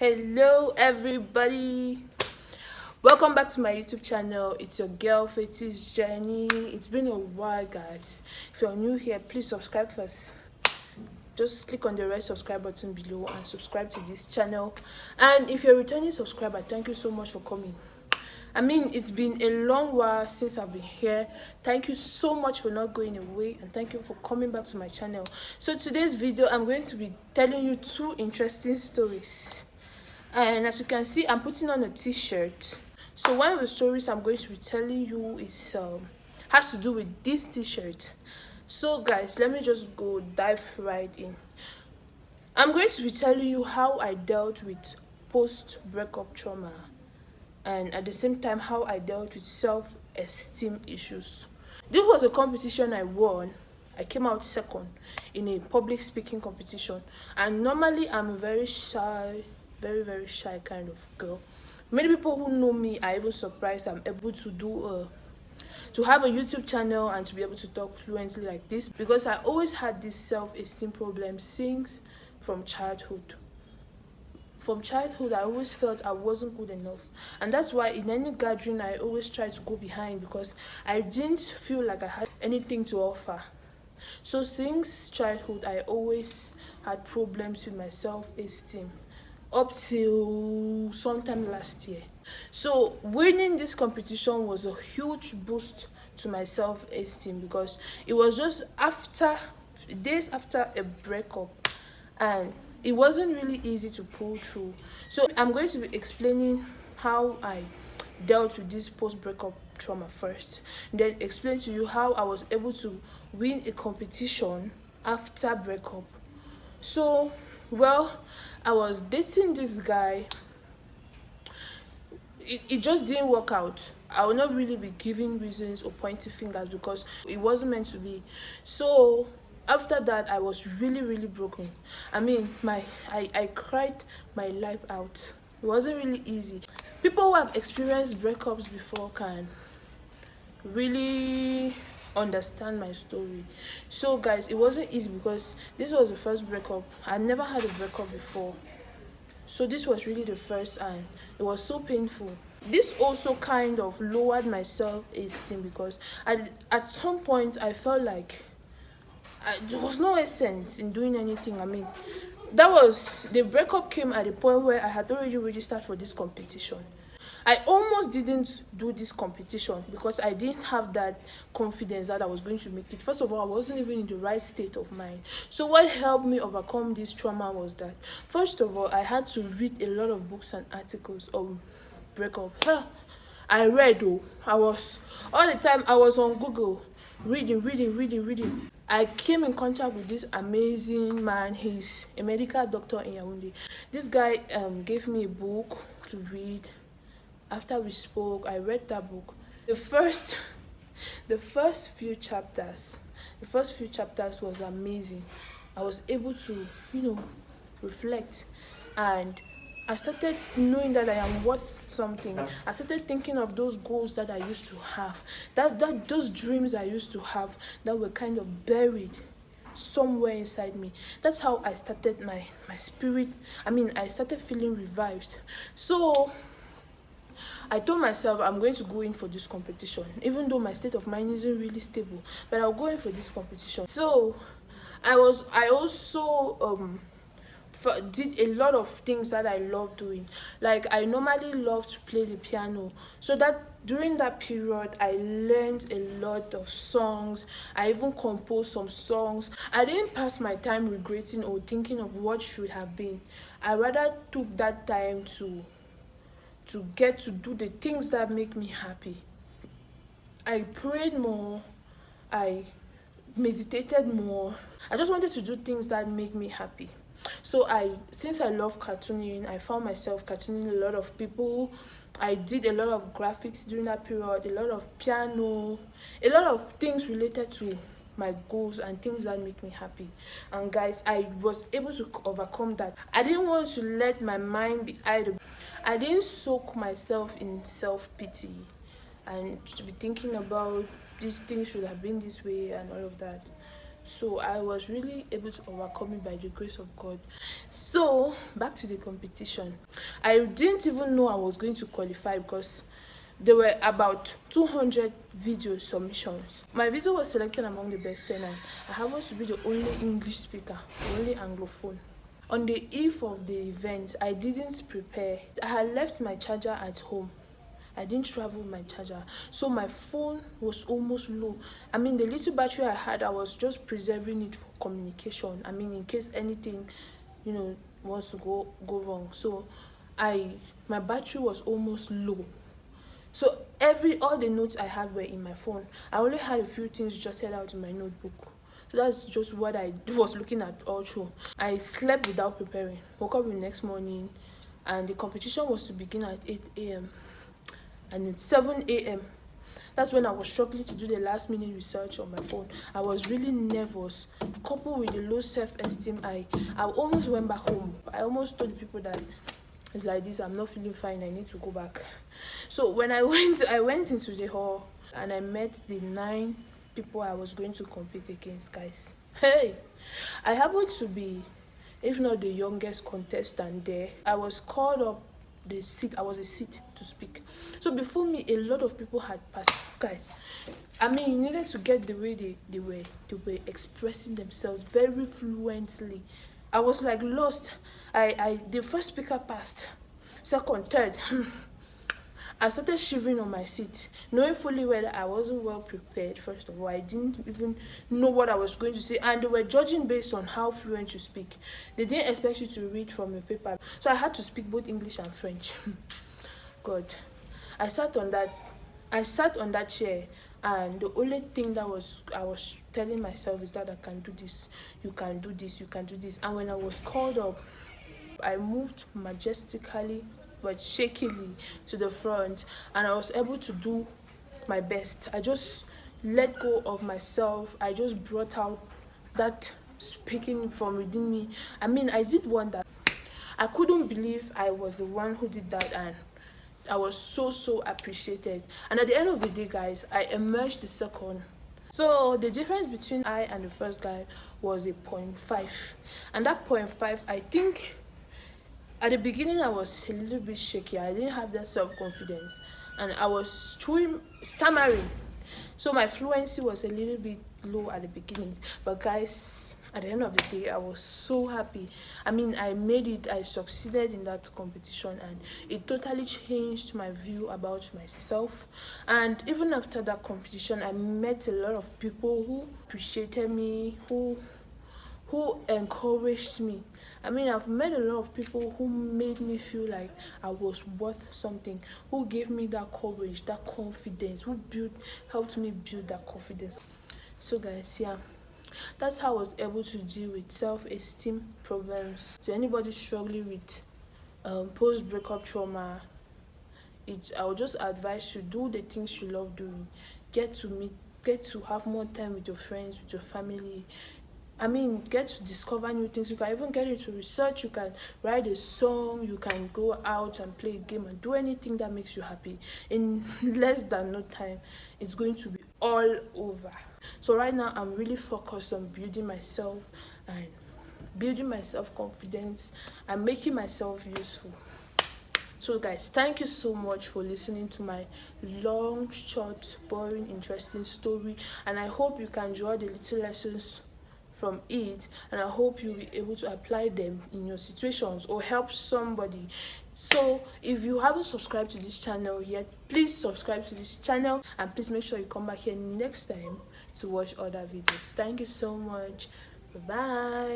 Hello everybody, welcome back to my YouTube channel. It's your girl Feti's Journey. It's been a while, guys. If you're new here, please subscribe first. Just click on the red subscribe button below and subscribe to this channel. And if you're a returning subscriber, thank you so much for coming. I mean, it's been a long while since I've been here. Thank you so much for not going away, and thank you for coming back to my channel. So today's video, I'm going to be telling you two interesting stories. And as you can see, I'm putting on a t-shirt. So one of the stories I'm going to be telling you is has to do with this t-shirt. So guys, let me just go dive right in. I'm going to be telling you how I dealt with post-breakup trauma, and at the same time how I dealt with self-esteem issues. This was a competition I won. I came out second in a public speaking competition, and normally I'm a very shy, very shy kind of girl. Many people who know me are even surprised I'm able to have a YouTube channel and to be able to talk fluently like this, because I always had this self-esteem problem since from childhood. I always felt I wasn't good enough, and that's why in any gathering I always try to go behind, because I didn't feel like I had anything to offer. So since childhood, I always had problems with my self-esteem up till sometime last year. So winning this competition was a huge boost to my self-esteem, because it was just days after a breakup, and it wasn't really easy to pull through. So I'm going to be explaining how I dealt with this post-breakup trauma first, then explain to you how I was able to win a competition after breakup. So, well, I was dating this guy. It just didn't work out. I will not really be giving reasons or pointing fingers, because it wasn't meant to be. So after that, I was really broken. I mean, I cried my life out. It wasn't really easy. People who have experienced breakups before can really understand my story. So guys, it wasn't easy, because this was the first breakup. I never had a breakup before, so this was really the first, and it was so painful. This also kind of lowered my self-esteem, because at some point I felt like there was no essence in doing anything. I mean, the breakup came at a point where I had already registered for this competition. I almost didn't do this competition because I didn't have that confidence that I was going to make it. First of all, I wasn't even in the right state of mind. So what helped me overcome this trauma was that, first of all, I had to read a lot of books and articles on breakup. I read, all the time I was on Google reading. I came in contact with this amazing man. He's a medical doctor in Yaoundé. This guy gave me a book to read. After we spoke, I read that book. The first few chapters was amazing. I was able to, reflect, and I started knowing that I am worth something. I started thinking of those goals that I used to have, those dreams I used to have that were kind of buried somewhere inside me. That's how I started my spirit. I started feeling revived. So I told myself I'm going to go in for this competition, even though my state of mind isn't really stable, but I'll go in for this competition. So I also did a lot of things that I love doing. Like, I normally love to play the piano, so that during that period I learned a lot of songs. I even composed some songs. I didn't pass my time regretting or thinking of what should have been. I rather took that time to get to do the things that make me happy. I prayed more, I meditated more. I just wanted to do things that make me happy. So since I love cartooning, I found myself cartooning a lot of people. I did a lot of graphics during that period, a lot of piano, a lot of things related to my goals and things that make me happy. And guys, I was able to overcome that. I didn't want to let my mind be idle. I didn't soak myself in self-pity and to be thinking about these things should have been this way and all of that. So I was really able to overcome it by the grace of God. So back to the competition. I didn't even know I was going to qualify because there were about 200 video submissions. My video was selected among the best 10 and I happened to be the only English speaker, the only Anglophone. On the eve of the event, I didn't prepare. I had left my charger at home. I didn't travel with my charger, so my phone was almost low. I mean, the little battery I had, I was just preserving it for communication. I mean, in case anything, wants to go wrong. So my battery was almost low. So all the notes I had were in my phone. I only had a few things jotted out in my notebook. So that's just what I was looking at all through. I slept without preparing. Woke up the next morning, and the competition was to begin at 8 a.m. and it's 7 a.m. That's when I was struggling to do the last minute research on my phone. I was really nervous, coupled with the low self-esteem. I almost went back home. I almost told the people that it's like this, I'm not feeling fine, I need to go back. So when I went into the hall and I met the 9 people I was going to compete against, guys. Hey, I happened to be, if not the youngest contestant there. I was called up I was a seat to speak. So before me, a lot of people had passed, guys. I mean, you needed to get the way they were expressing themselves very fluently. I was like lost. The first speaker passed, second, third. I started shivering on my seat, knowing fully well that I wasn't well prepared. First of all, I didn't even know what I was going to say, and they were judging based on how fluent you speak. They didn't expect you to read from a paper, so I had to speak both English and French. God, I sat on that chair, and the only thing that I was telling myself is that I can do this, you can do this, you can do this. And when I was called up, I moved majestically but shakily to the front, and I was able to do my best. I just let go of myself. I just brought out that speaking from within me. I mean, I did one that I couldn't believe I was the one who did that, and I was so appreciated. And at the end of the day, guys, I emerged the second. So the difference between I and the first guy was a 0.5, and that 0.5, I think at the beginning I was a little bit shaky. I didn't have that self-confidence, and I was stammering. So my fluency was a little bit low at the beginning. But guys, at the end of the day, I was so happy. I mean, I made it. I succeeded in that competition, and it totally changed my view about myself. And even after that competition, I met a lot of people who appreciated me, who encouraged me. I mean, I've met a lot of people who made me feel like I was worth something, who gave me that courage, that confidence, who helped me build that confidence. So guys, yeah, that's how I was able to deal with self-esteem problems. To anybody struggling with post-breakup trauma, I would just advise you, do the things you love doing. Get to have more time with your friends, with your family. I mean, get to discover new things. You can even get into research. You can write a song. You can go out and play a game and do anything that makes you happy. In less than no time, it's going to be all over. So right now, I'm really focused on building myself and building my self-confidence and making myself useful. So guys, thank you so much for listening to my long, short, boring, interesting story. And I hope you can draw the little lessons from it, and I hope you'll be able to apply them in your situations or help somebody. So if you haven't subscribed to this channel yet, please subscribe to this channel, and please make sure you come back here next time to watch other videos. Thank you so much. Bye bye.